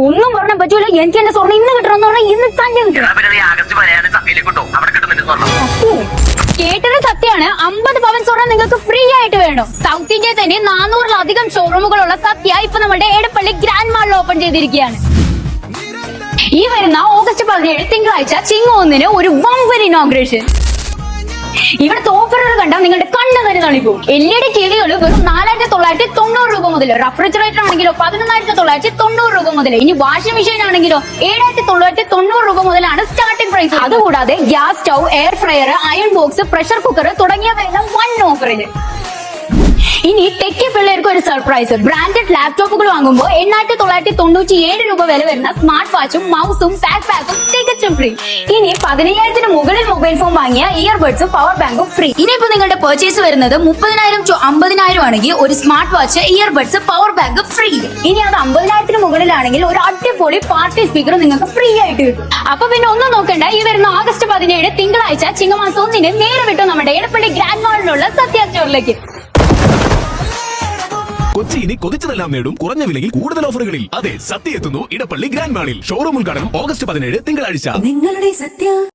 ഒന്നും പറഞ്ഞാൽ പറ്റൂല. എനിക്ക് എന്റെ സ്വർണ്ണം ഇന്ന് കിട്ടണം എന്ന് പറഞ്ഞാൽ ഇന്ന് തന്നെ കിട്ടണം. കേട്ടത് സത്യമാണ്. 50 പവൻ സ്വർണ്ണം നിങ്ങൾക്ക് ഫ്രീ ആയിട്ട് വേണം. സൗത്ത് ഇന്ത്യയിൽ തന്നെ 400-ലധികം ഷോറൂമുകളുള്ള സത്യ ഇപ്പൊ നമ്മുടെ എടപ്പള്ളി ഗ്രാൻഡ് മാളിൽ ഓപ്പൺ ചെയ്തിരിക്കുകയാണ്. ഈ വരുന്ന ഓഗസ്റ്റ് 17 തിങ്കളാഴ്ച ചിങ്ങ 1 ഒരു വമ്പൻ ഇനോഗ്രേഷൻ. ഇവിടുത്തെ ഓഫറുകൾ കണ്ടാൽ നിങ്ങളുടെ കണ്ണ് തന്നെ തളിക്കും. LED ടിവികൾ വെറും 4,990 രൂപ മുതൽ, റെഫ്രിജറേറ്റർ ആണെങ്കിലോ 11,990 രൂപ മുതൽ, ഇനി വാഷിംഗ് മെഷീൻ ആണെങ്കിലോ 7,990 രൂപ മുതലാണ് സ്റ്റാർട്ടിംഗ് പ്രൈസ്. അതുകൂടാതെ gas stove, air fryer, iron box, pressure cooker തുടങ്ങിയവയെല്ലാം വൺ ഓഫറിന്. ഇനി ടെക്കി പിള്ളേർക്ക് ഒരു സർപ്രൈസ്. ബ്രാൻഡഡ് ലാപ്ടോപ്പുകൾ വാങ്ങുമ്പോൾ 8,997 രൂപ വില വരുന്ന സ്മാർട്ട് വാച്ചും മൗസും ബാക്ക് പാക്കും തികച്ചും ഫ്രീ. ഇനി 15,000-ന് മുകളിൽ മൊബൈൽ ഫോൺ വാങ്ങിയ ഇയർബഡ്സും പവർ ബാങ്കും ഫ്രീ. ഇനിയിപ്പോ നിങ്ങളുടെ പർച്ചേസ് വരുന്നത് 30,000 to 50,000 ആണെങ്കിൽ ഒരു smart watch, earbuds, power bank free. ഇനി അത് 50,000-ന് മുകളിലാണെങ്കിൽ ഒരു അടിപൊളി പാർട്ടി സ്പീക്കർ നിങ്ങൾക്ക് ഫ്രീ ആയിട്ട് കിട്ടും. അപ്പൊ പിന്നെ ഒന്നും നോക്കണ്ട, ഈ വരുന്ന ഓഗസ്റ്റ് 17 തിങ്കളാഴ്ച ചിങ്ങമാസം 1 നേരെ വിട്ടു നമ്മുടെ എടപ്പള്ളി ഗ്രാൻഡ് മാളിലുള്ള സത്യ സ്റ്റോറിലേക്ക്. കൊച്ചി ഇനി കൊതിച്ചതെല്ലാം നേടും കുറഞ്ഞ വിലയിൽ കൂടുതൽ ഓഫറുകളിൽ. അതെ, സത്യ എത്തുന്നു ഇടപ്പള്ളി ഗ്രാൻഡ് മാളിൽ. ഷോറൂം ഉദ്ഘാടനം ഓഗസ്റ്റ് 17 തിങ്കളാഴ്ച. നിങ്ങളുടെ സത്യ.